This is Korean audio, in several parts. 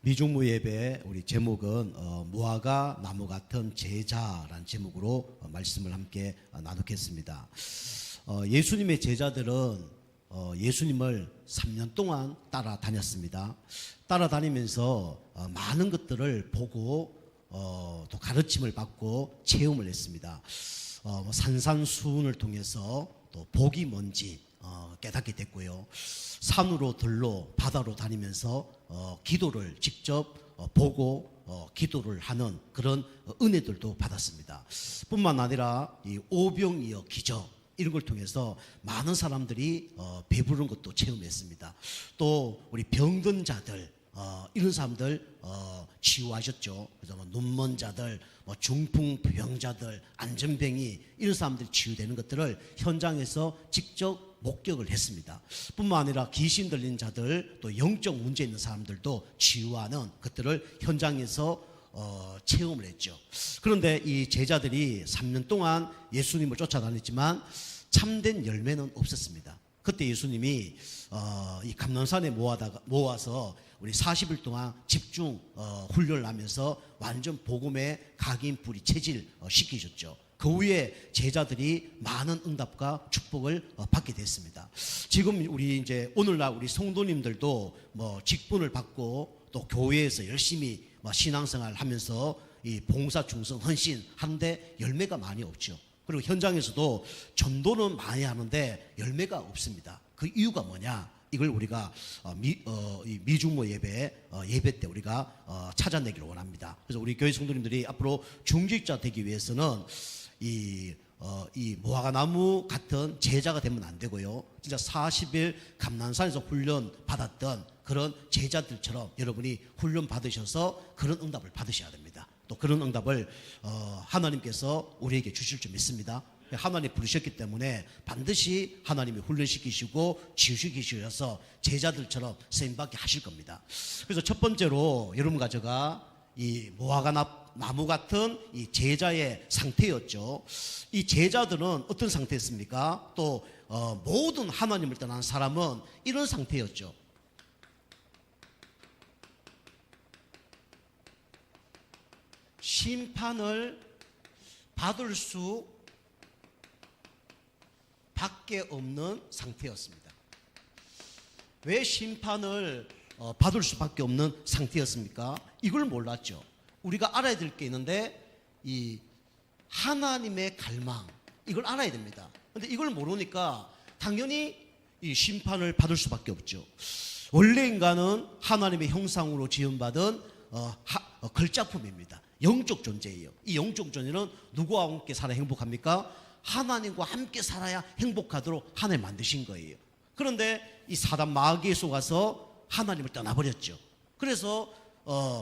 미중무 예배 우리 제목은 무화과 나무 같은 제자라는 제목으로 말씀을 함께 나누겠습니다. 예수님의 제자들은 예수님을 3년 동안 따라다녔습니다. 따라다니면서 많은 것들을 보고 또 가르침을 받고 체험을 했습니다. 산산수훈을 통해서 또 복이 뭔지 깨닫게 됐고요. 산으로 들로 바다로 다니면서 기도를 직접 보고 기도를 하는 그런 은혜들도 받았습니다. 뿐만 아니라 이 오병이어 기적 이런 걸 통해서 많은 사람들이 배부른 것도 체험했습니다. 또 우리 병든 자들 이런 사람들 치유하셨죠. 그래서 눈먼 자들, 중풍병자들, 안전병이 이런 사람들이 치유되는 것들을 현장에서 직접 목격을 했습니다. 뿐만 아니라 귀신 들린 자들, 또 영적 문제 있는 사람들도 치유하는 것들을 현장에서 체험을 했죠. 그런데 이 제자들이 3년 동안 예수님을 쫓아다녔지만 참된 열매는 없었습니다. 그때 예수님이 이 감람산에 모아서 우리 40일 동안 집중 훈련을 하면서 완전 복음의 각인뿌리 체질 시키셨죠. 그 후에 제자들이 많은 응답과 축복을 받게 됐습니다. 지금 우리 이제 오늘날 우리 성도님들도 직분을 받고 또 교회에서 열심히 신앙생활 하면서 이 봉사 충성 헌신 하는데 열매가 많이 없죠. 그리고 현장에서도 전도는 많이 하는데 열매가 없습니다. 그 이유가 뭐냐? 이걸 우리가 미중모 예배 때 우리가 찾아내기를 원합니다. 그래서 우리 교회 성도님들이 앞으로 중직자 되기 위해서는 이 무화과나무 같은 제자가 되면 안 되고요. 진짜 40일 감난산에서 훈련 받았던 그런 제자들처럼 여러분이 훈련 받으셔서 그런 응답을 받으셔야 됩니다. 또 그런 응답을 하나님께서 우리에게 주실 줄 믿습니다. 하나님 부르셨기 때문에 반드시 하나님이 훈련시키시고 치유시키셔서 제자들처럼 쓰임받게 하실 겁니다. 그래서 첫 번째로 여러분과 제가 이 무화과나무 같은 이 제자의 상태였죠. 이 제자들은 어떤 상태였습니까? 또 모든 하나님을 떠난 사람은 이런 상태였죠. 심판을 받을 수 밖에 없는 상태였습니다. 왜 심판을 받을 수밖에 없는 상태였습니까? 이걸 몰랐죠. 우리가 알아야 될 게 있는데 이 하나님의 갈망 이걸 알아야 됩니다. 그런데 이걸 모르니까 당연히 이 심판을 받을 수밖에 없죠. 원래 인간은 하나님의 형상으로 지음받은 걸작품입니다. 영적 존재예요. 이 영적 존재는 누구와 함께 살아야 행복합니까? 하나님과 함께 살아야 행복하도록 하나님 만드신 거예요. 그런데 이 사단 마귀에 속아서 하나님을 떠나버렸죠. 그래서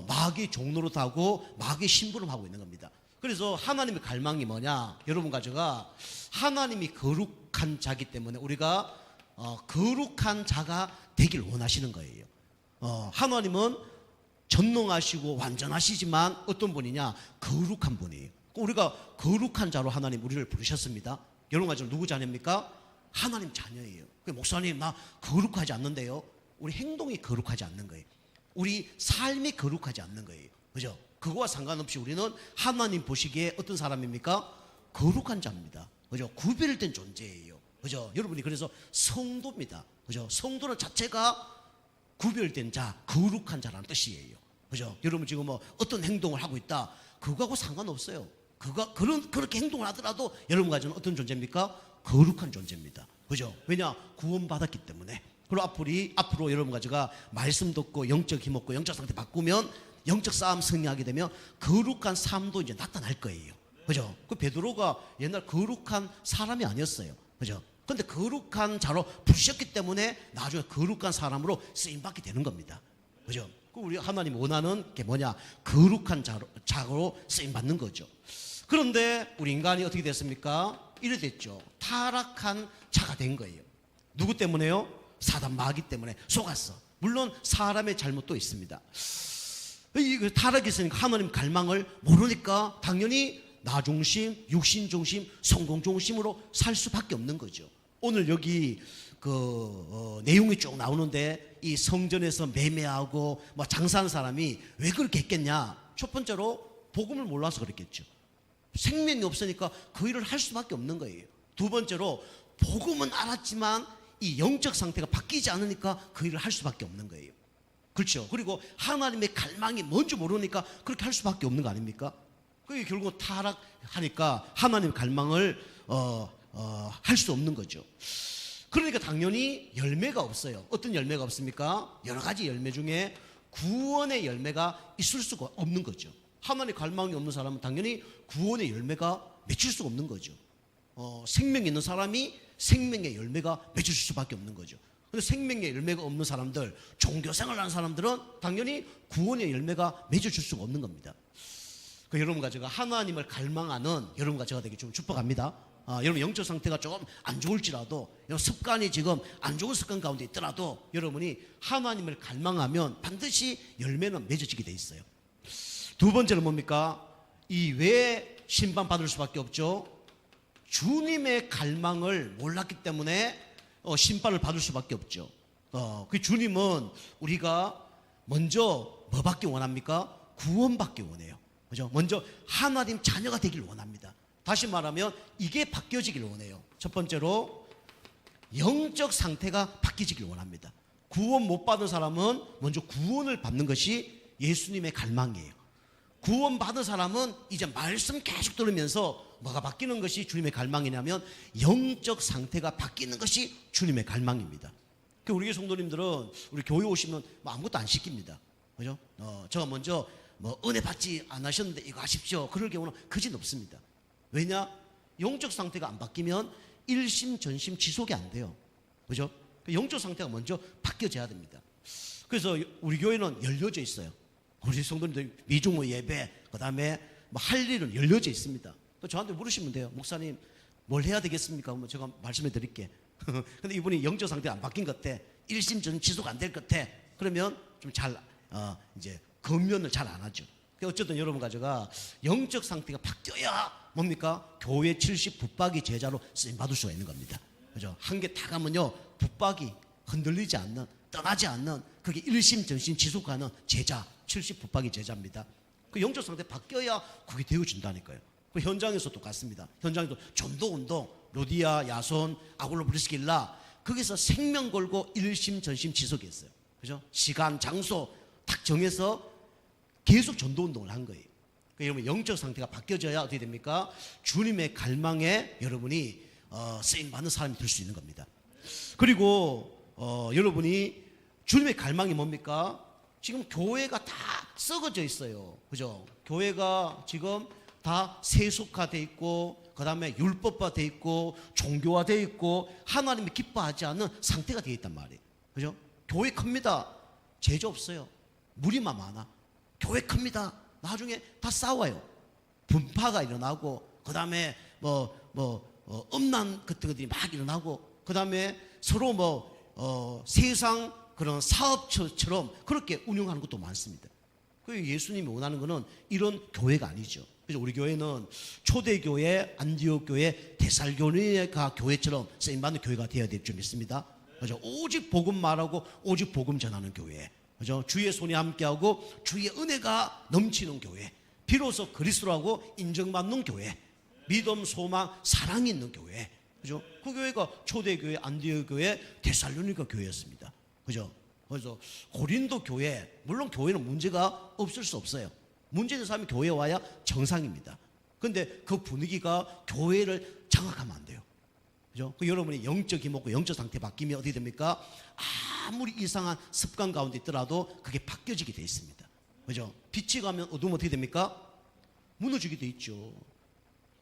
마귀 종로로 타고 마귀 심부름하고 있는 겁니다. 그래서 하나님의 갈망이 뭐냐? 여러분과 제가 하나님이 거룩한 자기 때문에 우리가 거룩한 자가 되길 원하시는 거예요. 하나님은 전능하시고 완전하시지만 어떤 분이냐? 거룩한 분이에요. 우리가 거룩한 자로 하나님 우리를 부르셨습니다. 여러분과 저는 누구 자녀입니까? 하나님 자녀예요. 목사님 나 거룩하지 않는데요. 우리 행동이 거룩하지 않는 거예요. 우리 삶이 거룩하지 않는 거예요. 그죠? 그거와 상관없이 우리는 하나님 보시기에 어떤 사람입니까? 거룩한 자입니다. 그죠? 구별된 존재예요. 그죠? 여러분이 그래서 성도입니다. 그죠? 성도는 자체가 구별된 자, 거룩한 자라는 뜻이에요. 그죠? 여러분 지금 어떤 행동을 하고 있다. 그거하고 상관없어요. 그렇게 행동을 하더라도 여러분과 저는 어떤 존재입니까? 거룩한 존재입니다. 그죠? 왜냐? 구원받았기 때문에. 그리고 앞으로 여러분과 제가 말씀 듣고 영적 힘 얻고 영적 상태 바꾸면 영적 싸움 승리하게 되면 거룩한 삶도 이제 나타날 거예요. 그죠? 그 베드로가 옛날 거룩한 사람이 아니었어요. 그죠? 근데 거룩한 자로 부르셨기 때문에 나중에 거룩한 사람으로 쓰임받게 되는 겁니다. 그죠? 우리 하나님 원하는 게 뭐냐? 거룩한 자로 쓰임받는 거죠. 그런데 우리 인간이 어떻게 됐습니까? 이래 됐죠. 타락한 자가 된 거예요. 누구 때문에요? 사단 마귀 때문에 속았어. 물론 사람의 잘못도 있습니다. 이 타락이 있으니까 하나님 갈망을 모르니까 당연히 나 중심, 육신 중심, 성공 중심으로 살 수밖에 없는 거죠. 오늘 여기 내용이 쭉 나오는데 이 성전에서 매매하고 뭐 장사하는 사람이 왜 그렇게 했겠냐? 첫 번째로 복음을 몰라서 그랬겠죠. 생명이 없으니까 그 일을 할 수밖에 없는 거예요. 두 번째로 복음은 알았지만 이 영적 상태가 바뀌지 않으니까 그 일을 할 수밖에 없는 거예요. 그렇죠. 그리고 하나님의 갈망이 뭔지 모르니까 그렇게 할 수밖에 없는 거 아닙니까? 그게 결국 타락하니까 하나님의 갈망을 할 수 없는 거죠. 그러니까 당연히 열매가 없어요. 어떤 열매가 없습니까? 여러 가지 열매 중에 구원의 열매가 있을 수가 없는 거죠. 하나님의 갈망이 없는 사람은 당연히 구원의 열매가 맺힐 수가 없는 거죠. 생명이 있는 사람이 생명의 열매가 맺을 수밖에 없는 거죠. 근데 생명의 열매가 없는 사람들, 종교생활 하는 사람들은 당연히 구원의 열매가 맺어줄 수가 없는 겁니다. 여러분과 제가 하나님을 갈망하는 여러분과 제가 되게 좀 축복합니다. 여러분 영적 상태가 조금 안 좋을지라도, 습관이 지금 안 좋은 습관 가운데 있더라도 여러분이 하나님을 갈망하면 반드시 열매는 맺어지게 돼 있어요. 두 번째는 뭡니까? 이 왜 심판받을 수밖에 없죠? 주님의 갈망을 몰랐기 때문에 심판을 받을 수밖에 없죠. 그 주님은 우리가 먼저 뭐 받기 원합니까? 구원받기 원해요. 그죠? 먼저 하나님 자녀가 되길 원합니다. 다시 말하면 이게 바뀌어지길 원해요. 첫 번째로 영적 상태가 바뀌어지길 원합니다. 구원 못 받은 사람은 먼저 구원을 받는 것이 예수님의 갈망이에요. 구원 받은 사람은 이제 말씀 계속 들으면서 뭐가 바뀌는 것이 주님의 갈망이냐면 영적 상태가 바뀌는 것이 주님의 갈망입니다. 우리 교회 성도님들은 우리 교회 오시면 뭐 아무것도 안 시킵니다. 그죠? 제가 먼저 뭐 은혜 받지 않으셨는데 이거 하십시오. 그럴 경우는 거진 없습니다. 왜냐? 영적 상태가 안 바뀌면 일심 전심 지속이 안 돼요. 그죠? 영적 상태가 먼저 바뀌어져야 됩니다. 그래서 우리 교회는 열려져 있어요. 우리 성도님들 미중모 예배, 그 다음에 뭐 할 일은 열려져 있습니다. 저한테 물으시면 돼요. 목사님 뭘 해야 되겠습니까? 그러면 제가 말씀해 드릴게. 근데 이분이 영적 상태가 안 바뀐 것 같아. 일심 전심 지속 안 될 것 같아. 그러면 좀 이제 검면을 잘 안 하죠. 어쨌든 여러분 가져가 영적 상태가 바뀌어야 뭡니까? 교회 70 붙박이 제자로 쓰임 받을 수가 있는 겁니다. 그죠? 한 개 다 가면요 붙박이 흔들리지 않는, 떠나지 않는, 그게 일심 전심 지속하는 제자, 70 붙박이 제자입니다. 그 영적 상태 바뀌어야 그게 되어진다니까요. 그 현장에서 똑같습니다. 현장에도 전도 운동, 로디아, 야손, 아굴로, 브리스길라, 거기서 생명 걸고 일심 전심 지속했어요. 그죠? 시간, 장소 딱 정해서 계속 전도 운동을 한 거예요. 여러분 영적 상태가 바뀌어져야 어떻게 됩니까? 주님의 갈망에 여러분이 쓰임 받는 사람이 될 수 있는 겁니다. 그리고 여러분이 주님의 갈망이 뭡니까? 지금 교회가 다 썩어져 있어요. 그죠? 교회가 지금 다 세속화돼 있고, 그 다음에 율법화돼 있고, 종교화돼 있고, 하나님이 기뻐하지 않는 상태가 되어 있단 말이에요. 그죠? 교회 큽니다. 제자 없어요. 무리만 많아. 교회 큽니다. 나중에 다 싸워요. 분파가 일어나고, 그 다음에 음란 같은 것들이 막 일어나고, 그 다음에 서로 세상 그런 사업처럼 그렇게 운영하는 것도 많습니다. 그 예수님이 원하는 것은 이런 교회가 아니죠. 그래서 우리 교회는 초대교회, 안디옥 교회, 데살로니가 교회처럼 쓰임받는 교회가 되어야 될 줄 믿습니다. 그죠? 오직 복음 말하고 오직 복음 전하는 교회. 그죠? 주의 손이 함께하고 주의 은혜가 넘치는 교회. 비로소 그리스도라고 인정받는 교회. 믿음, 소망, 사랑이 있는 교회. 그죠? 그 교회가 초대교회, 안디옥 교회, 데살로니가 교회였습니다. 그죠? 그래서 고린도 교회, 물론 교회는 문제가 없을 수 없어요. 문제 있는 사람이 교회에 와야 정상입니다. 그런데 그 분위기가 교회를 장악하면 안 돼요. 그죠? 여러분이 영적 힘 없고 영적 상태 바뀌면 어떻게 됩니까? 아무리 이상한 습관 가운데 있더라도 그게 바뀌어지게 돼 있습니다. 그죠? 빛이 가면 어두우면 어떻게 됩니까? 무너지게 돼 있죠.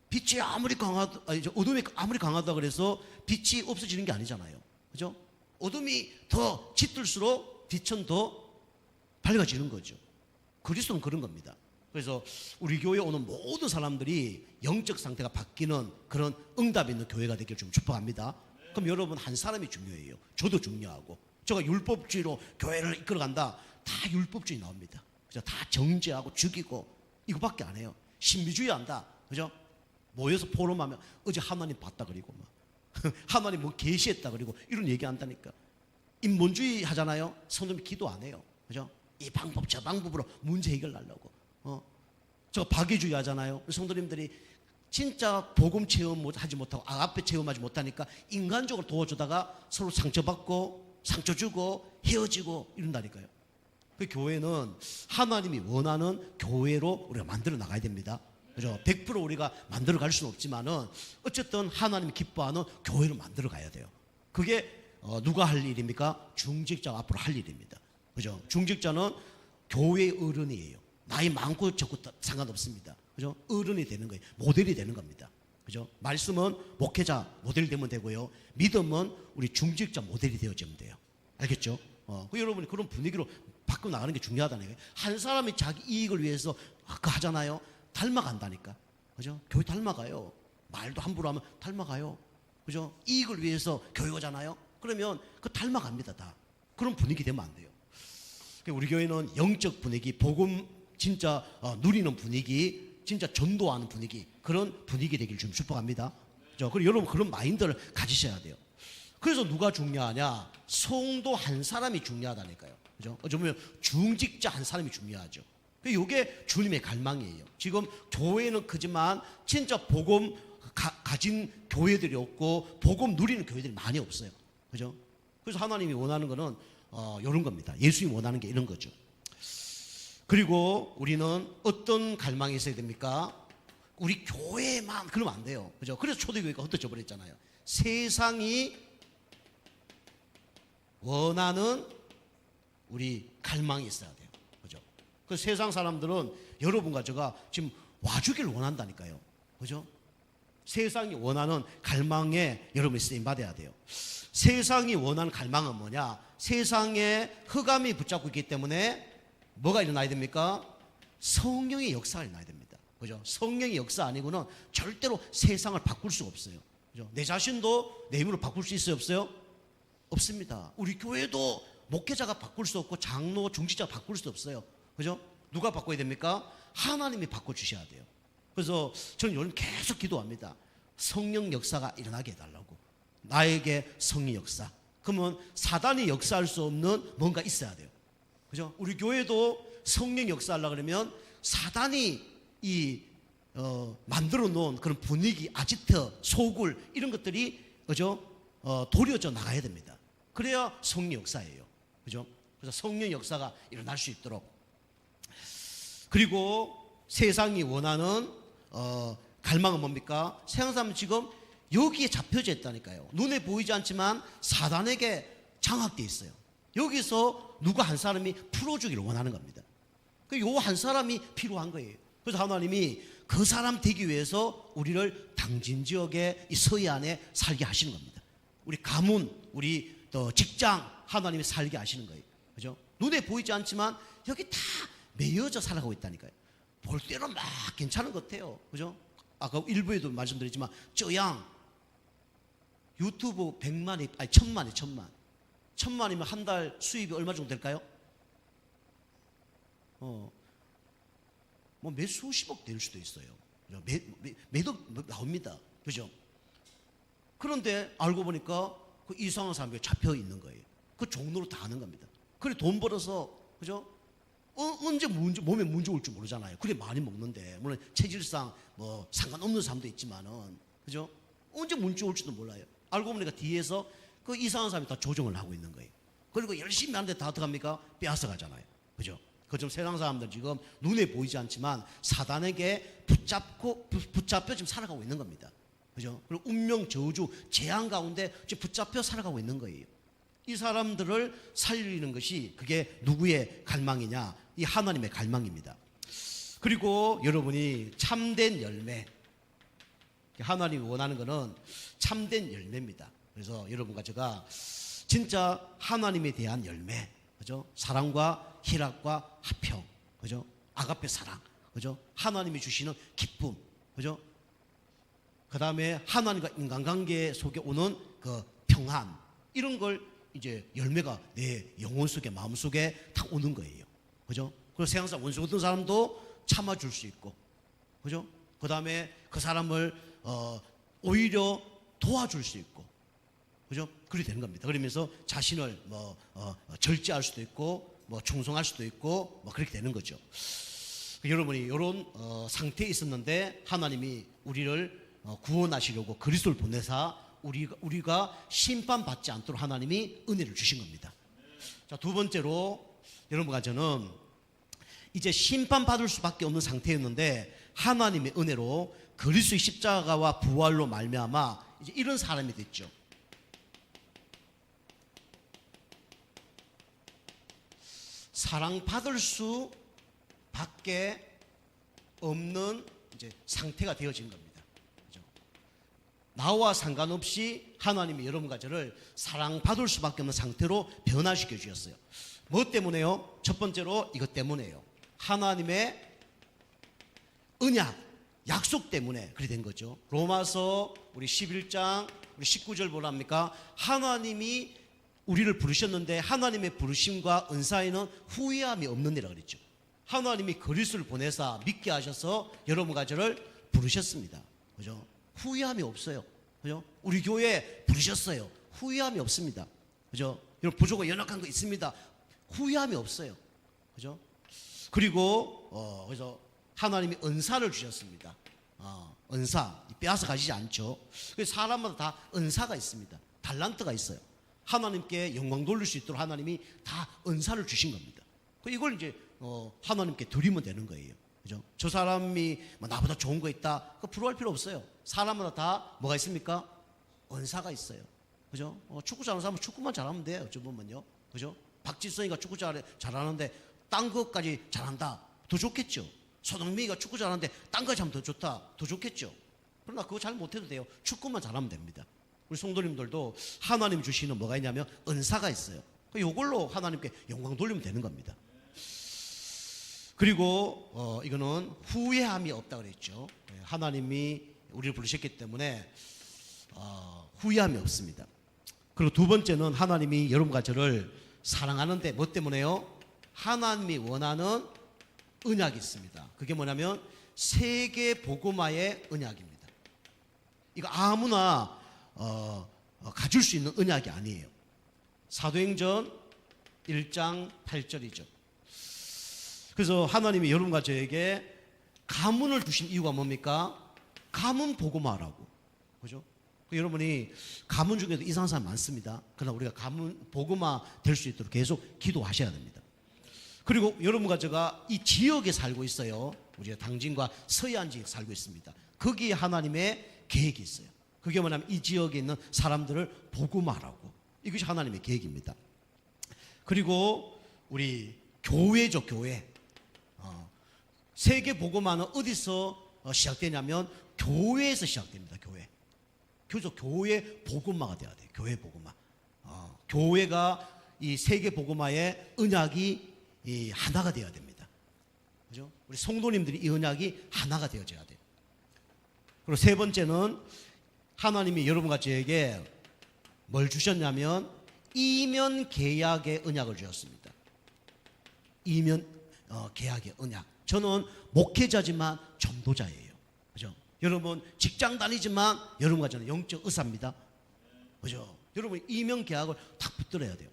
빛이 어둠이 아무리 강하다 그래서 빛이 없어지는 게 아니잖아요. 그죠? 어둠이 더 짙을수록 빛은 더 밝아지는 거죠. 그리스도는 그런 겁니다. 그래서 우리 교회에 오는 모든 사람들이 영적 상태가 바뀌는 그런 응답이 있는 교회가 되길 좀 축복합니다. 그럼 여러분 한 사람이 중요해요. 저도 중요하고. 제가 율법주의로 교회를 이끌어간다. 다 율법주의 나옵니다. 그죠? 다 정죄하고 죽이고 이거밖에 안 해요. 신비주의 한다. 그죠? 모여서 포럼하면 어제 하나님 봤다 그리고 막 하나님 뭐 계시했다 그리고 이런 얘기한다니까. 인본주의 하잖아요. 성도님이 기도 안 해요. 그죠? 이 방법 저 방법으로 문제 해결하려고. 저 박애주의 하잖아요. 성도님들이 진짜 복음 체험하지 못하고 아가페 체험하지 못하니까 인간적으로 도와주다가 서로 상처받고 상처 주고 헤어지고 이런다니까요. 그 교회는 하나님이 원하는 교회로 우리가 만들어 나가야 됩니다. 그죠? 100% 우리가 만들어 갈 수는 없지만은 어쨌든 하나님이 기뻐하는 교회로 만들어 가야 돼요. 그게 누가 할 일입니까? 중직자가 앞으로 할 일입니다. 그죠? 중직자는 교회의 어른이에요. 나이 많고 적고 상관없습니다. 그죠? 어른이 되는 거예요. 모델이 되는 겁니다. 그죠? 말씀은 목회자 모델이 되면 되고요. 믿음은 우리 중직자 모델이 되어지면 돼요. 알겠죠? 여러분이 그런 분위기로 바꿔 나가는 게 중요하다는 거예요. 한 사람이 자기 이익을 위해서 아까 하잖아요. 닮아간다니까. 그죠? 교회 닮아가요. 말도 함부로 하면 닮아가요. 그죠? 이익을 위해서 교회 오잖아요. 그러면 그 닮아갑니다, 다. 그런 분위기 되면 안 돼요. 우리 교회는 영적 분위기, 복음 진짜 누리는 분위기, 진짜 전도하는 분위기, 그런 분위기 되길 좀 축복합니다. 그리고 여러분 그런 마인드를 가지셔야 돼요. 그래서 누가 중요하냐? 성도 한 사람이 중요하다니까요. 그죠? 어쩌면 중직자 한 사람이 중요하죠. 이게 주님의 갈망이에요. 지금 교회는 크지만 진짜 복음 가진 교회들이 없고 복음 누리는 교회들이 많이 없어요. 그죠? 그래서 하나님이 원하는 거는 이런 겁니다. 예수님이 원하는 게 이런 거죠. 그리고 우리는 어떤 갈망이 있어야 됩니까? 우리 교회만 그러면 안 돼요. 그죠? 그래서 초대교회가 흩어져 버렸잖아요. 세상이 원하는 우리 갈망이 있어야 돼요. 그죠? 그 세상 사람들은 여러분과 제가 지금 와주길 원한다니까요. 그죠? 세상이 원하는 갈망에 여러분이 쓰임 받아야 돼요. 세상이 원하는 갈망은 뭐냐? 세상에 흑암이 붙잡고 있기 때문에 뭐가 일어나야 됩니까? 성령의 역사가 일어나야 됩니다. 그죠? 성령의 역사 아니고는 절대로 세상을 바꿀 수가 없어요. 그죠? 내 자신도 내 힘으로 바꿀 수 있어요, 없어요? 없습니다. 우리 교회도 목회자가 바꿀 수 없고 장로, 중직자가 바꿀 수 없어요. 그죠? 누가 바꿔야 됩니까? 하나님이 바꿔주셔야 돼요. 그래서 저는 요즘 계속 기도합니다. 성령 역사가 일어나게 해달라고. 나에게 성령 역사. 그러면 사단이 역사할 수 없는 뭔가 있어야 돼요. 그죠? 우리 교회도 성령 역사하려고 그러면 사단이 만들어 놓은 그런 분위기, 아지트, 소굴 이런 것들이 그죠? 도려져 나가야 됩니다. 그래야 성령 역사예요. 그죠? 그래서 성령 역사가 일어날 수 있도록. 그리고 세상이 원하는 갈망은 뭡니까? 세상 사람은 지금 여기에 잡혀져 있다니까요. 눈에 보이지 않지만 사단에게 장악되어 있어요. 여기서 누가 한 사람이 풀어주기를 원하는 겁니다. 요 한 사람이 필요한 거예요. 그래서 하나님이 그 사람 되기 위해서 우리를 당진 지역의 이 서해안에 살게 하시는 겁니다. 우리 가문, 우리 또 직장 하나님이 살게 하시는 거예요. 그죠? 눈에 보이지 않지만 여기 다 매여져 살아가고 있다니까요. 볼 때는 막 괜찮은 것 같아요. 그죠? 아까 일부에도 말씀드렸지만 쩌양 유튜브 100만이 아니 1000만이 1000만이면 한 달 수입이 얼마 정도 될까요? 뭐 몇 수십억 될 수도 있어요. 매억 나옵니다. 그죠? 그런데 알고 보니까 그 이상한 사람이 잡혀 있는 거예요. 그 종로로 다 하는 겁니다. 그래 돈 벌어서 그죠? 언제 몸에 문제 올 줄 모르잖아요. 그래 많이 먹는데 물론 체질상 뭐 상관없는 사람도 있지만은 그죠? 언제 문제 올지도 몰라요. 알고 보니까 뒤에서 그 이상한 사람이 다 조정을 하고 있는 거예요. 그리고 열심히 하는데 다 어떡합니까? 빼앗아 가잖아요. 그죠? 그좀 세상 사람들 지금 눈에 보이지 않지만 사단에게 붙잡혀 지금 살아가고 있는 겁니다. 그죠? 그리고 운명 저주 재앙 가운데 지금 붙잡혀 살아가고 있는 거예요. 이 사람들을 살리는 것이 그게 누구의 갈망이냐? 이 하나님의 갈망입니다. 그리고 여러분이 참된 열매, 하나님이 원하는 것은 참된 열매입니다. 그래서 여러분과 제가 진짜 하나님에 대한 열매, 그죠? 사랑과 희락과 화평, 그죠? 아가페 사랑, 그죠? 하나님이 주시는 기쁨, 그죠? 그 다음에 하나님과 인간관계 속에 오는 그 평안, 이런 걸 이제 열매가 내 영혼 속에, 마음 속에 다 오는 거예요. 그죠? 그리고 세상사 원수 같은 사람도 참아줄 수 있고, 그죠? 그 다음에 그 사람을 오히려 도와줄 수 있고, 그죠? 그렇게 되는 겁니다. 그러면서 자신을 절제할 수도 있고, 충성할 수도 있고, 그렇게 되는 거죠. 여러분이 이런 상태에 있었는데 하나님이 우리를 구원하시려고 그리스도를 보내사 우리가 심판받지 않도록 하나님이 은혜를 주신 겁니다. 자, 두 번째로 여러분과 저는 이제 심판받을 수밖에 없는 상태였는데 하나님의 은혜로 그리스도의 십자가와 부활로 말미암아 이제 이런 사람이 됐죠. 사랑받을 수밖에 없는 이제 상태가 되어진 겁니다. 그죠? 나와 상관없이 하나님이 여러분과 저를 사랑받을 수밖에 없는 상태로 변화시켜 주셨어요. 뭐 때문에요? 첫 번째로 이것 때문에요. 하나님의 언약, 약속 때문에 그렇게 된 거죠. 로마서 우리 11장 우리 19절 뭐랍니까? 하나님이 우리를 부르셨는데 하나님의 부르심과 은사에는 후회함이 없는 이라 그랬죠. 하나님이 그리스도를 보내사 믿게 하셔서 여러분과 저를 부르셨습니다. 그죠? 후회함이 없어요. 그죠? 우리 교회 부르셨어요. 후회함이 없습니다. 그죠? 여러분 부족한 연약한 거 있습니다. 후회함이 없어요. 그죠? 그리고 그래서 하나님이 은사를 주셨습니다. 은사 빼앗아 가시지 않죠. 그래서 사람마다 다 은사가 있습니다. 달란트가 있어요. 하나님께 영광 돌릴 수 있도록 하나님이 다 은사를 주신 겁니다. 이걸 이제 하나님께 드리면 되는 거예요. 그죠? 저 사람이 나보다 좋은 거 있다. 그거 부러워할 필요 없어요. 사람마다 다 뭐가 있습니까? 은사가 있어요. 그죠? 축구 잘하는 사람은 축구만 잘하면 돼요. 어찌 보면요. 그죠? 박지성이가 축구 잘하는데 딴 것까지 잘한다. 더 좋겠죠. 손흥민이가 축구 잘하는데 딴 거 잘하면 더 좋다. 더 좋겠죠. 그러나 그거 잘 못해도 돼요. 축구만 잘하면 됩니다. 우리 성도님들도 하나님 주시는 뭐가 있냐면 은사가 있어요. 이걸로 하나님께 영광 돌리면 되는 겁니다. 그리고 이거는 후회함이 없다 그랬죠. 하나님이 우리를 부르셨기 때문에 후회함이 없습니다. 그리고 두 번째는 하나님이 여러분과 저를 사랑하는데 뭐 때문에요? 하나님이 원하는 언약이 있습니다. 그게 뭐냐면 세계 복음화의 언약입니다. 이거 아무나 가질 수 있는 언약이 아니에요. 사도행전 1장 8절이죠. 그래서 하나님이 여러분과 저에게 가문을 주신 이유가 뭡니까? 가문 복음화라고. 그죠? 여러분이 가문 중에도 이상한 사람 많습니다. 그러나 우리가 가문 복음화 될 수 있도록 계속 기도하셔야 됩니다. 그리고 여러분과 제가 이 지역에 살고 있어요. 우리가 당진과 서해안 지역에 살고 있습니다. 거기에 하나님의 계획이 있어요. 그게 뭐냐면 이 지역에 있는 사람들을 복음화하라고. 이것이 하나님의 계획입니다. 그리고 우리 교회죠, 교회. 세계 복음화는 어디서 시작되냐면 교회에서 시작됩니다. 교회. 그래서 교회 복음화가 돼야 돼요. 교회 복음화. 교회가 이 세계 복음화의 언약이 하나가 되어야 됩니다. 그죠? 우리 성도님들이 이 언약이 하나가 되어져야 돼요. 그리고 세 번째는 하나님이 여러분과 저에게 뭘 주셨냐면 이면 계약의 언약을 주셨습니다. 이면 계약의 언약. 저는 목회자지만 전도자예요. 그죠? 여러분 직장 다니지만 여러분과 저는 영적 의사입니다. 그죠? 여러분 이면 계약을 딱 붙들어야 돼요.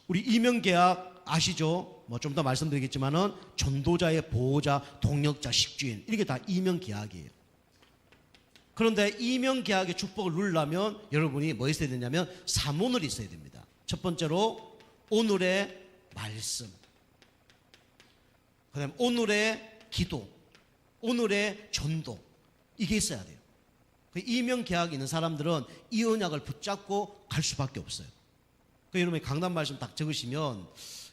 우리 이면 계약 아시죠? 좀 더 말씀드리겠지만은 전도자의 보호자, 동역자, 식주인 이게 다 이면 계약이에요. 그런데 이면 계약의 축복을 누리려면 여러분이 뭐 있어야 되냐면 3오늘이 있어야 됩니다. 첫 번째로 오늘의 말씀, 그 다음에 오늘의 기도, 오늘의 전도 이게 있어야 돼요. 이면 계약이 있는 사람들은 이 언약을 붙잡고 갈 수밖에 없어요. 여러분이 강단 말씀 딱 적으시면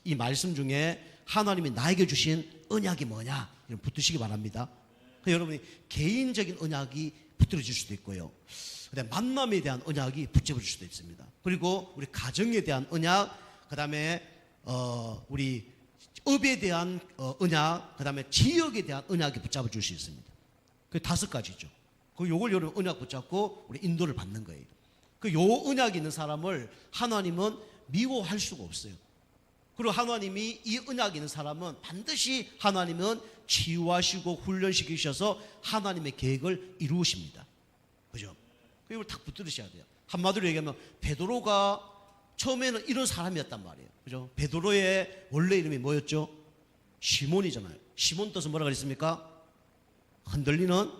이 말씀 중에 하나님이 나에게 주신 언약이 뭐냐 붙드시기 바랍니다. 여러분이 개인적인 언약이 붙들어질 수도 있고요. 그다음에 만남에 대한 언약이 붙잡을 수도 있습니다. 그리고 우리 가정에 대한 언약, 그다음에 우리 업에 대한 언약, 그다음에 지역에 대한 언약이 붙잡아 줄 수 있습니다. 그 5가지죠. 요걸 여러분 언약 붙잡고 우리 인도를 받는 거예요. 요 언약이 있는 사람을 하나님은 미워할 수가 없어요. 그리고 하나님이 이 언약이 있는 사람은 반드시 하나님은 치유하시고 훈련시키셔서 하나님의 계획을 이루십니다. 그죠? 이걸 딱 붙들으셔야 돼요. 한마디로 얘기하면 베드로가 처음에는 이런 사람이었단 말이에요. 그죠? 베드로의 원래 이름이 뭐였죠? 시몬이잖아요. 시몬 뜻은 뭐라 그랬습니까? 흔들리는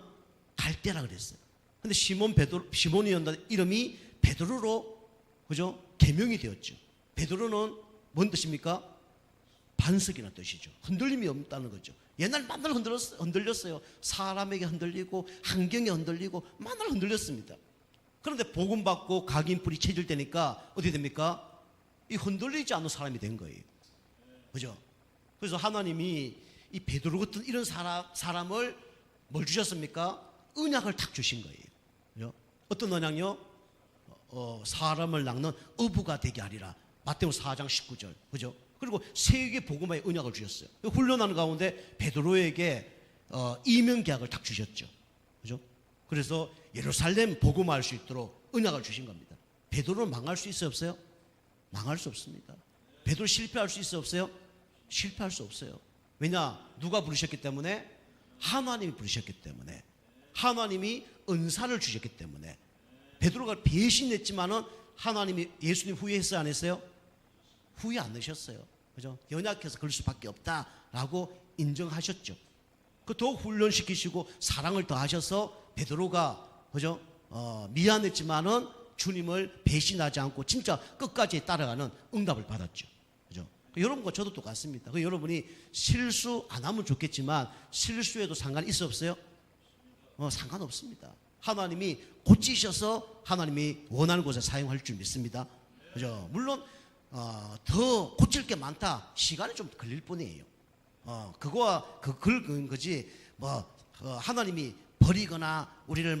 갈대라 그랬어요. 근데 시몬이었는데 이름이 베드로로, 그죠? 개명이 되었죠. 베드로는 뭔 뜻입니까? 반석이라는 뜻이죠. 흔들림이 없다는 거죠. 옛날 만날 흔들렸어요. 사람에게 흔들리고 환경에 흔들리고 만날 흔들렸습니다. 그런데 복음 받고 각인불이 채질 때니까 어떻게 됩니까? 이 흔들리지 않는 사람이 된 거예요. 그죠? 그래서 하나님이 이 베드로 같은 이런 사람을 뭘 주셨습니까? 언약을 탁 주신 거예요. 그죠? 어떤 언약요? 사람을 낚는 어부가 되게 하리라. 마태복음 4장 19절. 그죠? 그리고 세계 복음화의 언약을 주셨어요. 훈련하는 가운데 베드로에게 이명 계약을 탁 주셨죠. 그죠? 그래서 예루살렘 복음화할 수 있도록 언약을 주신 겁니다. 베드로는 망할 수 있어요, 없어요? 망할 수 없습니다. 베드로 실패할 수 있어요, 없어요? 실패할 수 없어요. 왜냐? 누가 부르셨기 때문에? 하나님이 부르셨기 때문에. 하나님이 은사를 주셨기 때문에. 베드로가 배신했지만은 하나님이 예수님 후회했어요, 안 했어요? 후회 안 하셨어요. 그죠? 연약해서 그럴 수밖에 없다라고 인정하셨죠. 그 더욱 훈련시키시고 사랑을 더하셔서 베드로가, 그죠? 미안했지만은 주님을 배신하지 않고 진짜 끝까지 따라가는 응답을 받았죠. 그죠? 여러분과 저도 똑같습니다. 여러분이 실수 안 하면 좋겠지만 실수해도 상관 있어 없어요? 상관없습니다. 하나님이 고치셔서 하나님이 원하는 곳에 사용할 줄 믿습니다. 그죠? 물론 더 고칠 게 많다. 시간이 좀 걸릴 뿐이에요. 그거와 그걸 거지. 하나님이 버리거나 우리를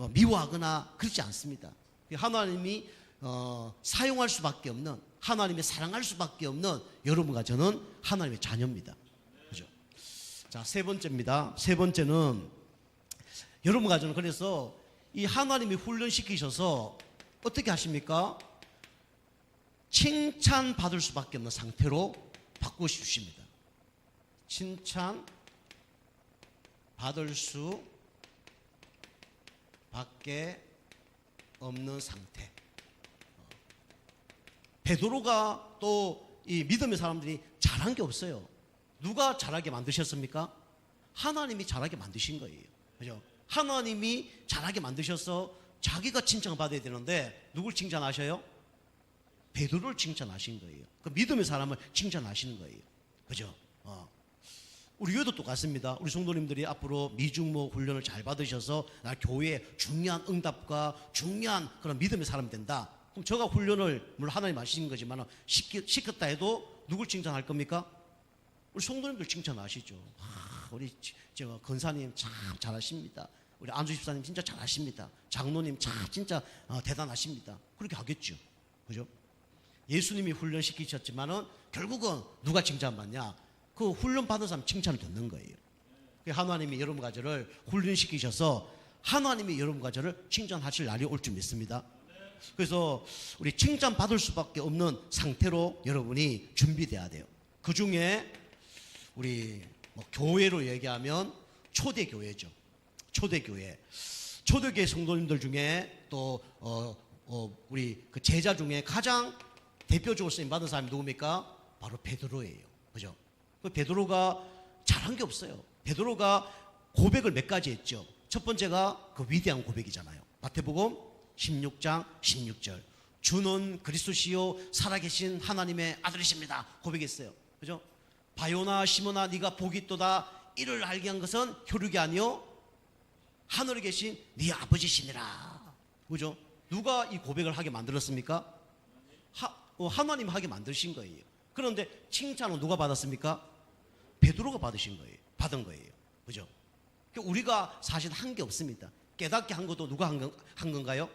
미워하거나 그렇지 않습니다. 하나님이 사용할 수밖에 없는, 하나님이 사랑할 수밖에 없는 여러분과 저는 하나님의 자녀입니다. 그죠? 자, 세 번째입니다. 세 번째는 여러분과 저는 그래서 이 하나님이 훈련시키셔서 어떻게 하십니까? 칭찬 받을 수밖에 없는 상태로 바꾸어 주십니다. 칭찬 받을 수밖에 없는 상태. 베드로가 또 이 믿음의 사람들이 잘한 게 없어요. 누가 잘하게 만드셨습니까? 하나님이 잘하게 만드신 거예요. 그죠? 하나님이 잘하게 만드셔서 자기가 칭찬을 받아야 되는데 누굴 칭찬하셔요? 베드로를 칭찬하신 거예요. 그 믿음의 사람을 칭찬하시는 거예요. 그죠? 우리 교회도 똑같습니다. 우리 성도님들이 앞으로 미중모 훈련을 잘 받으셔서 나 교회에 중요한 응답과 중요한 그런 믿음의 사람이 된다. 그럼 제가 훈련을 물론 하나님 하시는 거지만 시켰다 해도 누굴 칭찬할 겁니까? 우리 성도님들 칭찬하시죠. 우리 권사님 참 잘하십니다. 우리 안수 집사님 진짜 잘하십니다. 장로님 참 진짜 대단하십니다. 그렇게 하겠죠. 그죠? 예수님이 훈련시키셨지만은 결국은 누가 칭찬받냐? 그 훈련 받은 사람 칭찬을 듣는 거예요. 하나님이 여러분과 저를 훈련시키셔서 하나님이 여러분과 저를 칭찬하실 날이 올 줄 믿습니다. 그래서 우리 칭찬 받을 수밖에 없는 상태로 여러분이 준비돼야 돼요. 그 중에 우리 교회로 얘기하면 초대교회죠. 초대교회 성도님들 중에 또 우리 그 제자 중에 가장 대표적으로 쓰임 받은 사람이 누굽니까? 바로 베드로예요. 그죠? 그 베드로가 잘한 게 없어요. 베드로가 고백을 몇 가지 했죠. 첫 번째가 그 위대한 고백이잖아요. 마태복음 16장 16절. 주는 그리스도시요 살아계신 하나님의 아들이십니다. 고백했어요. 그죠? 바요나 시몬아 네가 복이 있도다. 이를 알게 한 것은 혈육이 아니요 하늘에 계신 네 아버지시니라. 그죠? 누가 이 고백을 하게 만들었습니까? 하나님 하게 만드신 거예요. 그런데 칭찬은 누가 받았습니까? 베드로가 받은 거예요. 그죠? 우리가 사실 한 게 없습니다. 깨닫게 한 것도 누가 한 건가요?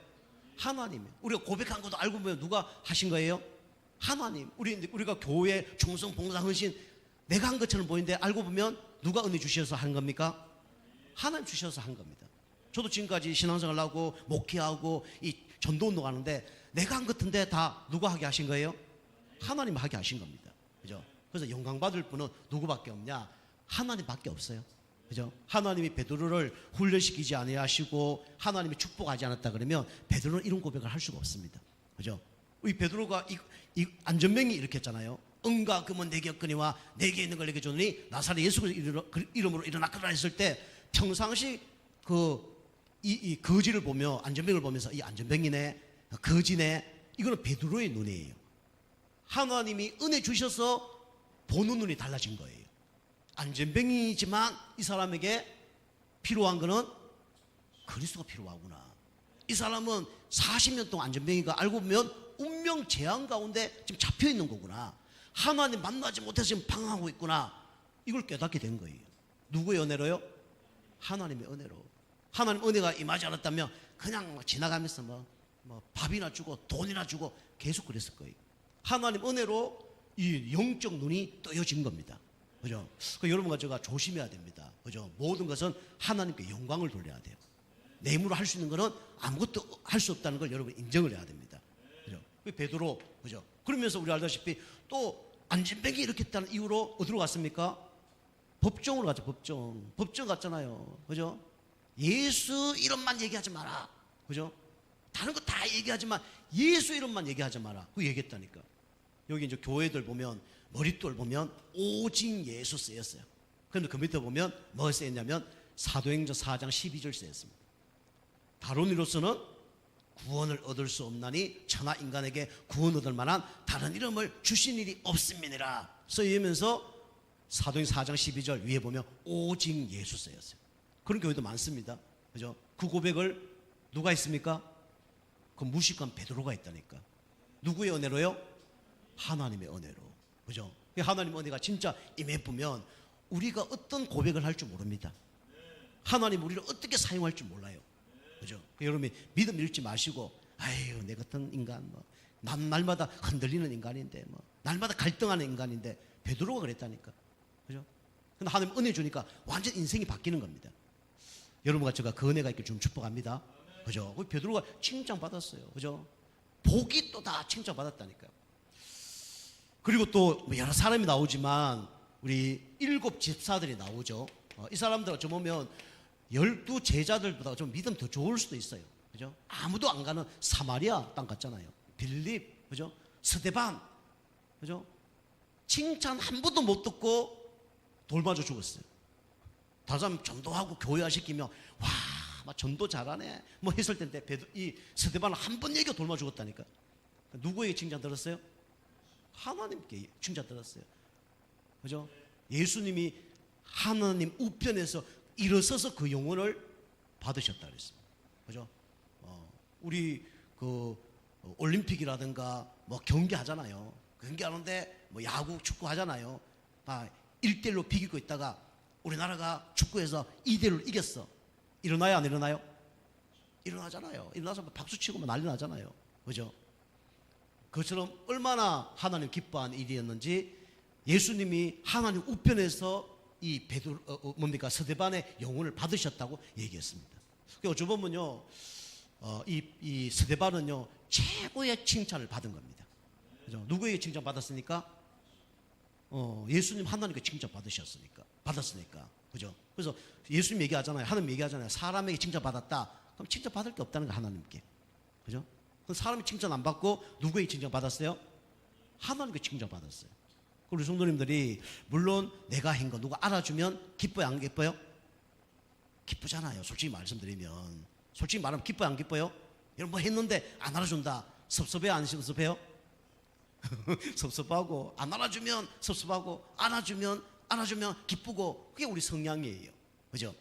하나님. 우리가 고백한 것도 알고 보면 누가 하신 거예요? 하나님. 우리가 교회 충성 봉사 헌신 내가 한 것처럼 보이는데 알고 보면 누가 은혜 주셔서 한 겁니까? 하나님 주셔서 한 겁니다. 저도 지금까지 신앙생활 하고 목회하고 이 전도운동 하는데 내가 한 것 같은데 다 누가 하게 하신 거예요? 하나님 하게 하신 겁니다. 그죠? 그래서 영광 받을 분은 누구밖에 없냐? 하나님밖에 없어요. 그죠? 하나님이 베드로를 훈련시키지 아니하시고 하나님이 축복하지 않았다 그러면 베드로는 이런 고백을 할 수가 없습니다. 그죠? 이 베드로가 이 안전병이 일으켰잖아요. 은과 금은 내게 없거니와 내게 있는 걸 내게 주노니 나사렛 예수 이름으로 일어나거라 했을 때 평상시 이 거지를 보며 안전병을 보면서 이 안전병이네, 거지네, 이거는 베드로의 눈이에요. 하나님이 은혜 주셔서 보는 눈이 달라진 거예요. 안전병이지만 이 사람에게 필요한 거는 그리스도가 필요하구나. 이 사람은 40년 동안 안전병이가 알고 보면 운명 재앙 가운데 지금 잡혀 있는 거구나. 하나님 만나지 못해서 지금 방황하고 있구나. 이걸 깨닫게 된 거예요. 누구의 은혜로요? 하나님의 은혜로. 하나님 은혜가 임하지 않았다면 그냥 지나가면서 뭐 밥이나 주고 돈이나 주고 계속 그랬을 거예요. 하나님 은혜로 이 영적 눈이 떠여진 겁니다. 그죠? 여러분과 제가 조심해야 됩니다. 그죠? 모든 것은 하나님께 영광을 돌려야 돼요. 내 힘으로 할 수 있는 것은 아무것도 할 수 없다는 걸 여러분 인정을 해야 됩니다. 그죠? 베드로, 그죠? 그러면서 우리 알다시피 또 안전병이 일으켰다는 이유로 어디로 갔습니까? 법정으로 갔죠. 법정 갔잖아요. 그죠? 예수 이름만 얘기하지 마라. 그죠? 다른 거 다 얘기하지만 예수 이름만 얘기하지 마라. 그 얘기했다니까. 여기 이제 교회들 보면 머릿돌 보면 오직 예수 쓰였어요. 그런데 그 밑에 보면 뭐 쓰였냐면 사도행전 4장 12절 쓰였습니다. 다른 이로서는 구원을 얻을 수 없나니 천하 인간에게 구원 얻을 만한 다른 이름을 주신 일이 없음이니라 쓰이면서 사도행전 4장 12절 위에 보면 오직 예수 쓰였어요. 그런 교회도 많습니다. 그죠? 그 고백을 누가 했습니까? 그 무식한 베드로가 했다니까. 누구의 은혜로요? 하나님의 은혜로. 그죠? 하나님 은혜가 진짜 임해보면 우리가 어떤 고백을 할 줄 모릅니다. 하나님 우리를 어떻게 사용할 줄 몰라요. 그죠? 여러분이 믿음 잃지 마시고, 아유, 내 같은 인간, 날마다 흔들리는 인간인데, 날마다 갈등하는 인간인데, 베드로가 그랬다니까. 그죠? 근데 하나님 은혜 주니까 완전 인생이 바뀌는 겁니다. 여러분과 제가 그 은혜가 있길 좀 축복합니다. 그죠? 베드로가 칭찬받았어요. 그죠? 복이 또 다 칭찬받았다니까요. 그리고 또 여러 사람이 나오지만 우리 7 집사들이 나오죠. 이 사람들 어쩌 보면 12 제자들보다 좀 믿음 더 좋을 수도 있어요. 그죠? 아무도 안 가는 사마리아 땅 같잖아요. 빌립, 그죠? 스데반, 그죠? 칭찬 한 번도 못 듣고 돌 맞아 죽었어요. 다른 사람 전도하고 교회화 시키면 와, 막 전도 잘하네 뭐 했을 텐데 이 스데반은 한 번 얘기가 돌 맞아 죽었다니까. 누구에게 칭찬 들었어요? 하나님께 칭찬 들었어요. 그죠? 예수님이 하나님 우편에서 일어서서 그 영혼을 받으셨다 그랬습니다. 그죠? 우리 올림픽이라든가 뭐 경기하잖아요. 경기하는데 뭐 야구, 축구 하잖아요. 1대1로 비기고 있다가 우리나라가 축구에서 2대1로 이겼어. 일어나요, 안 일어나요? 일어나잖아요. 일어나서 박수치고 난리 나잖아요. 그죠? 그것처럼 얼마나 하나님 기뻐한 일이었는지 예수님이 하나님 우편에서 이 스데반의 영혼을 받으셨다고 얘기했습니다. 어쩌보면요, 이 스데반은요, 최고의 칭찬을 받은 겁니다. 그죠? 누구에게 칭찬 받았습니까? 예수님 하나님께 칭찬 받았으니까. 그죠? 그래서 예수님 얘기하잖아요. 하나님 얘기하잖아요. 사람에게 칭찬 받았다. 그럼 칭찬 받을 게 없다는 거 하나님께. 그죠? 사람이 칭찬 안 받고 누구에게 칭찬 받았어요? 하나님께 칭찬 받았어요. 우리 성도님들이 물론 내가 한 거 누가 알아주면 기뻐요, 안 기뻐요? 기쁘잖아요. 솔직히 말씀드리면. 솔직히 말하면 기뻐요, 안 기뻐요? 여러분 뭐 했는데 안 알아준다. 섭섭해요, 안 섭섭해요? 섭섭하고, 안 알아주면 섭섭하고, 알아주면 기쁘고, 그게 우리 성향이에요. 그죠?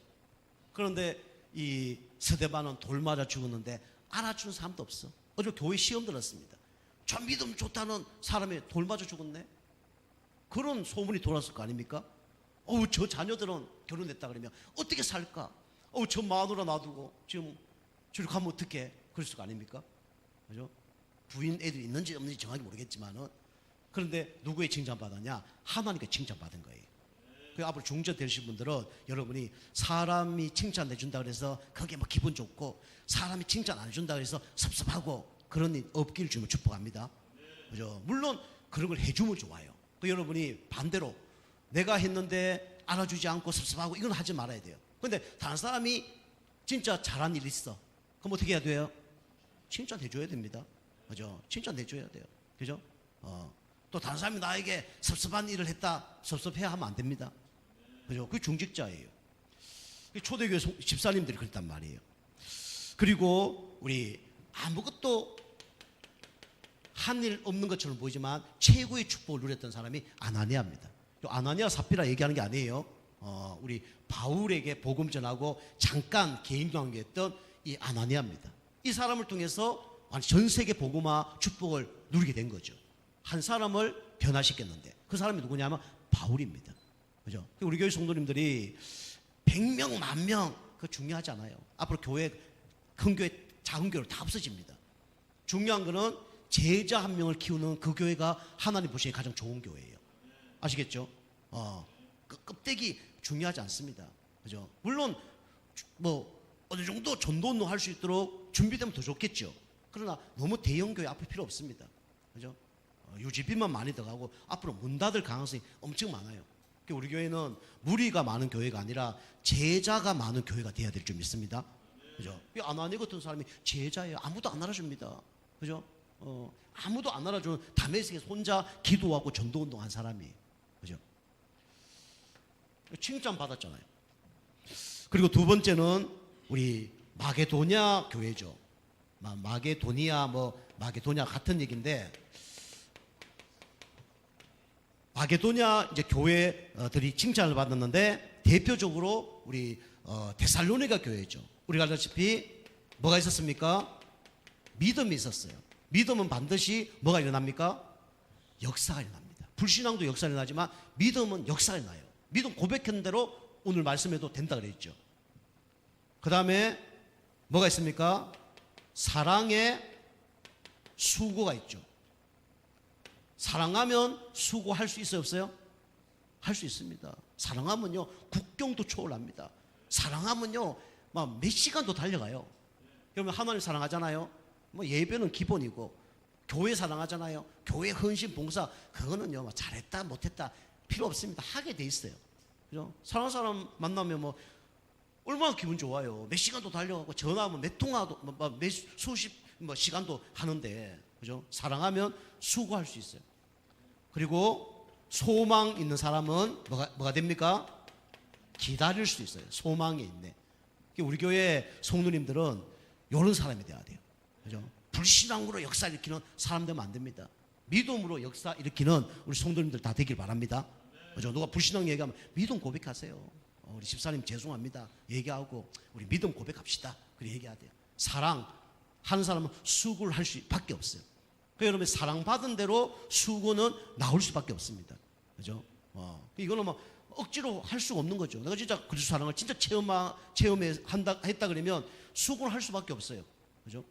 그런데 이 스데반은 돌 맞아 죽었는데 알아주는 사람도 없어. 어제 교회 시험 들었습니다. 저 믿음 좋다는 사람이 돌 맞아 죽었네. 그런 소문이 돌았을 거 아닙니까? 저 자녀들은 결혼했다 그러면 어떻게 살까? 저 마누라 놔두고 지금 저리 가면 어떡해? 그랬을 거 아닙니까? 그죠? 부인 애들이 있는지 없는지 정확히 모르겠지만은, 그런데 누구의 칭찬받았냐? 하나님께 칭찬받은 거예요. 그 앞으로 중재 되실 분들은 여러분이 사람이 칭찬해 준다 그래서 그게 막 기분 좋고 사람이 칭찬 안 해준다 그래서 섭섭하고 그런 일 없기를 주면 축복합니다. 그죠? 물론 그런 걸 해주면 좋아요. 그 여러분이 반대로 내가 했는데 알아주지 않고 섭섭하고 이건 하지 말아야 돼요. 근데 다른 사람이 진짜 잘한 일 있어. 그럼 어떻게 해야 돼요? 칭찬해줘야 됩니다. 그죠? 칭찬해줘야 돼요. 그죠? 또 다른 사람이 나에게 섭섭한 일을 했다. 섭섭해야 하면 안 됩니다. 그죠? 그게 중직자예요. 초대교회 집사님들이 그랬단 말이에요. 그리고 우리 아무것도 한 일 없는 것처럼 보이지만 최고의 축복을 누렸던 사람이 아나니아입니다. 아나니아 사피라 얘기하는 게 아니에요. 우리 바울에게 복음 전하고 잠깐 개인 관계했던 이 아나니아입니다. 이 사람을 통해서 전 세계 복음화 축복을 누리게 된 거죠. 한 사람을 변화시켰는데 그 사람이 누구냐면 바울입니다. 그죠? 우리 교회 성도님들이 100명, 10,000명 그거 중요하지 않아요. 앞으로 교회, 큰 교회, 작은 교회로 다 없어집니다. 중요한 거는 제자 한 명을 키우는 그 교회가 하나님 보시기에 가장 좋은 교회예요. 아시겠죠? 그 껍데기 중요하지 않습니다. 그죠? 물론 뭐 어느 정도 전도 운동 할 수 있도록 준비되면 더 좋겠죠. 그러나 너무 대형 교회 앞에 필요 없습니다. 그죠? 유지비만 많이 들어가고 앞으로 문 닫을 가능성이 엄청 많아요. 우리 교회는 무리가 많은 교회가 아니라 제자가 많은 교회가 돼야 될 줄 믿습니다. 그죠? 이 아나니 같은 사람이 제자예요. 아무도 안 알아줍니다. 그죠? 아무도 안 알아주는 다메섹에서 혼자 기도하고 전도 운동한 사람이에요. 그죠? 칭찬 받았잖아요. 그리고 두 번째는 우리 마게도냐 교회죠. 마게도니아 마게도냐 같은 얘기인데, 마게도냐 이제 교회들이 칭찬을 받았는데 대표적으로 우리 데살로니가 교회죠. 우리가 알다시피 뭐가 있었습니까? 믿음이 있었어요. 믿음은 반드시 뭐가 일어납니까? 역사가 일어납니다. 불신앙도 역사가 일어나지만 믿음은 역사가 일어나요. 믿음 고백한 대로 오늘 말씀해도 된다 그랬죠. 그 다음에 뭐가 있습니까? 사랑의 수고가 있죠. 사랑하면 수고할 수 있어요, 없어요? 할 수 있습니다. 사랑하면요 국경도 초월합니다. 사랑하면요 막 몇 시간도 달려가요. 그러면 하나님 사랑하잖아요. 뭐 예배는 기본이고, 교회 사랑하잖아요. 교회 헌신 봉사 그거는요 뭐 잘했다 못했다 필요 없습니다. 하게 돼 있어요. 그죠? 사랑하는 사람 만나면 뭐 얼마나 기분 좋아요. 몇 시간도 달려가고 전화하면 몇 통화도 몇 수십 시간도 하는데, 그죠? 사랑하면 수고할 수 있어요. 그리고 소망 있는 사람은 뭐가 됩니까? 기다릴 수 있어요. 소망이 있네. 우리 교회 성도님들은 이런 사람이 돼야 돼요. 그죠? 불신앙으로 역사 일으키는 사람 되면 안 됩니다. 믿음으로 역사 일으키는 우리 성도님들 다 되길 바랍니다. 그죠? 누가 불신앙 얘기하면 믿음 고백하세요. 우리 집사님 죄송합니다 얘기하고 우리 믿음 고백합시다. 그렇게 얘기해야 돼요. 사랑 하는 사람은 수고를 할 수밖에 없어요. 그러니까 여러분 사랑받은 대로 수고는 나올 수밖에 없습니다. 그죠? 이거는 뭐 억지로 할 수가 없는 거죠. 내가 진짜 그리스도 사랑을 진짜 했다 그러면 수고를 할 수밖에 없어요. 그죠?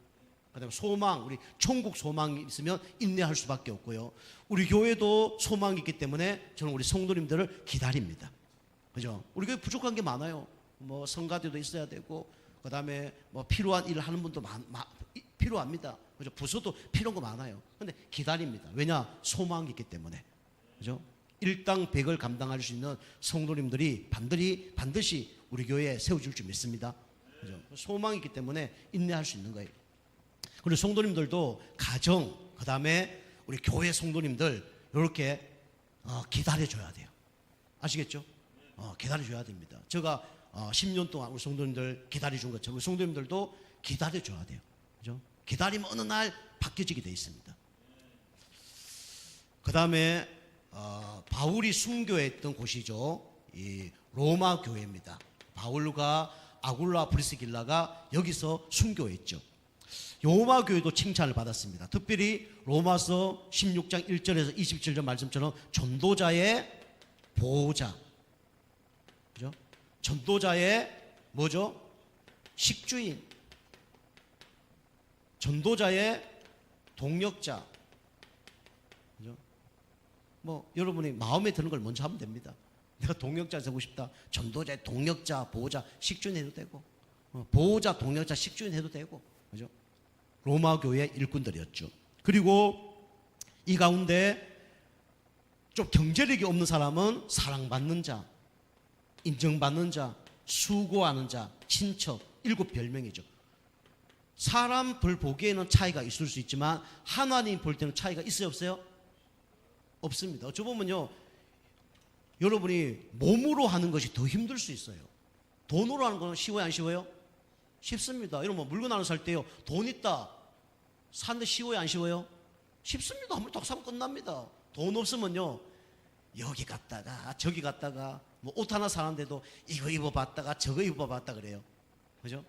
그다음에 소망, 우리 천국 소망이 있으면 인내할 수밖에 없고요. 우리 교회도 소망이 있기 때문에 저는 우리 성도님들을 기다립니다. 그죠? 우리 교회 부족한 게 많아요. 뭐 성가대도 있어야 되고, 그다음에 뭐 필요한 일을 하는 분도 필요합니다. 그죠? 부서도 필요한 거 많아요. 근데 기다립니다. 왜냐? 소망이 있기 때문에. 그죠? 일당 백을 감당할 수 있는 성도님들이 반드시 우리 교회에 세워질 줄 믿습니다. 그죠? 소망이 있기 때문에 인내할 수 있는 거예요. 그리고 성도님들도 가정, 그다음에 우리 교회 성도님들 이렇게 기다려줘야 돼요. 아시겠죠? 기다려줘야 됩니다. 제가 10년 동안 우리 성도님들 기다려준 것처럼 우리 성도님들도 기다려줘야 돼요. 그죠? 기다리면 어느 날 바뀌어지게 돼 있습니다. 그 다음에 바울이 순교했던 곳이죠. 이 로마 교회입니다. 바울과 아굴라 브리스길라가 여기서 순교했죠. 로마 교회도 칭찬을 받았습니다. 특별히 로마서 16장 1절에서 27절 말씀처럼 전도자의 보호자, 그죠? 전도자의 뭐죠? 식주인, 전도자의 동력자, 그죠? 뭐 여러분이 마음에 드는 걸 먼저 하면 됩니다. 내가 동력자 되고 싶다. 전도자의 동력자, 보호자, 식주인 해도 되고, 보호자, 동력자, 식주인 해도 되고, 그죠? 로마 교회의 일꾼들이었죠. 그리고 이 가운데 좀 경제력이 없는 사람은 사랑받는 자, 인정받는 자, 수고하는 자, 친척, 7별명이죠. 사람 볼 보기에는 차이가 있을 수 있지만 하나님 볼 때는 차이가 있어요, 없어요? 없습니다. 어쩌 보면요, 여러분이 몸으로 하는 것이 더 힘들 수 있어요. 돈으로 하는 건 쉬워요, 안 쉬워요? 쉽습니다. 여러분, 뭐 물건 하나 살 때요, 돈 있다 사는데 쉬워요, 안 쉬워요? 쉽습니다. 한번 딱 사면 끝납니다. 돈 없으면요, 여기 갔다가 저기 갔다가 뭐 옷 하나 사는데도 이거 입어봤다가 저거 입어봤다 그래요. 그죠?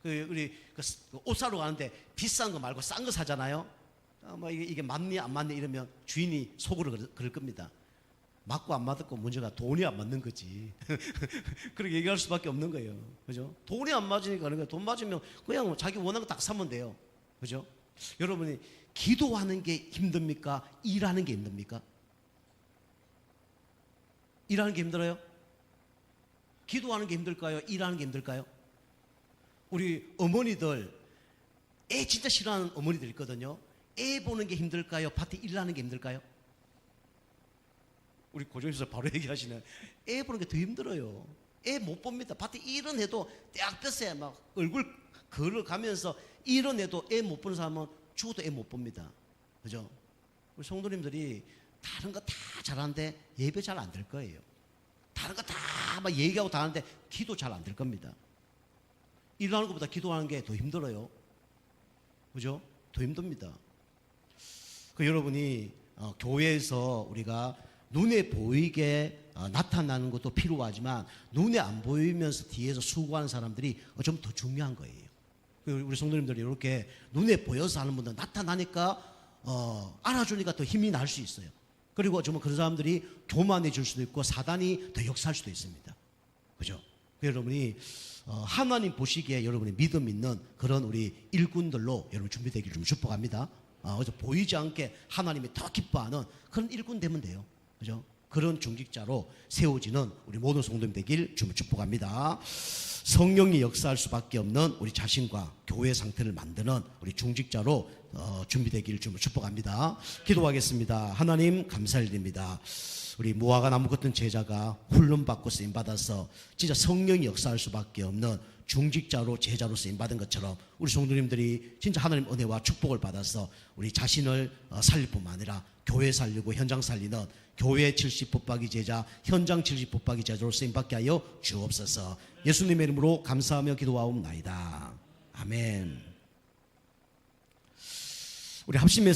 우리 옷 사러 가는데 비싼 거 말고 싼 거 사잖아요. 뭐 이게 맞니 안 맞니 이러면 주인이 속으로 그럴 겁니다. 맞고 안 맞고 문제가 돈이 안 맞는 거지. 그렇게 얘기할 수밖에 없는 거예요. 그죠? 돈이 안 맞으니까 그런 거예요. 돈 맞으면 그냥 자기 원하는 거 딱 사면 돼요. 그죠? 여러분이 기도하는 게 힘듭니까? 일하는 게 힘듭니까? 일하는 게 힘들어요? 기도하는 게 힘들까요? 일하는 게 힘들까요? 우리 어머니들 애 진짜 싫어하는 어머니들 있거든요. 애 보는 게 힘들까요? 밭에 일하는 게 힘들까요? 우리 고정에서 바로 얘기하시네. 애 보는 게 더 힘들어요. 애 못 봅니다. 밭에 일은 해도 떼약볕에 막 얼굴 걸어가면서 일은 해도 애 못 보는 사람은 죽어도 애 못 봅니다. 그죠? 우리 성도님들이 다른 거 다 잘하는데 예배 잘 안 될 거예요. 다른 거 다 막 얘기하고 다 하는데 기도 잘 안 될 겁니다. 일하는 것보다 기도하는 게 더 힘들어요. 그죠? 더 힘듭니다. 여러분이 교회에서 우리가 눈에 보이게 나타나는 것도 필요하지만 눈에 안 보이면서 뒤에서 수고하는 사람들이 좀 더 중요한 거예요. 우리 성도님들이 이렇게 눈에 보여서 하는 분들 나타나니까 알아주니까 더 힘이 날 수 있어요. 그리고 정말 그런 사람들이 교만해질 수도 있고 사단이 더 역사할 수도 있습니다. 그죠? 여러분이 하나님 보시기에 여러분이 믿음 있는 그런 우리 일꾼들로 여러분 준비되기를 좀 축복합니다. 그래서 보이지 않게 하나님이 더 기뻐하는 그런 일꾼 되면 돼요. 그죠? 그런 중직자로 세워지는 우리 모든 성도님 되길 좀 축복합니다. 성령이 역사할 수밖에 없는 우리 자신과 교회 상태를 만드는 우리 중직자로 준비되기를 좀 축복합니다. 기도하겠습니다. 하나님 감사드립니다. 우리 무화과 나무 같은 제자가 훈련받고 쓰임받아서 진짜 성령이 역사할 수밖에 없는 중직자로 제자로 쓰임받은 것처럼 우리 성도님들이 진짜 하나님 은혜와 축복을 받아서 우리 자신을 살릴 뿐만 아니라 교회 살리고 현장 살리는 교회 70 붙박이 제자, 현장 70 붙박이 제자로 쓰임받게 하여 주옵소서. 예수님의 이름으로 감사하며 기도하옵나이다. 아멘. 우리 합심해서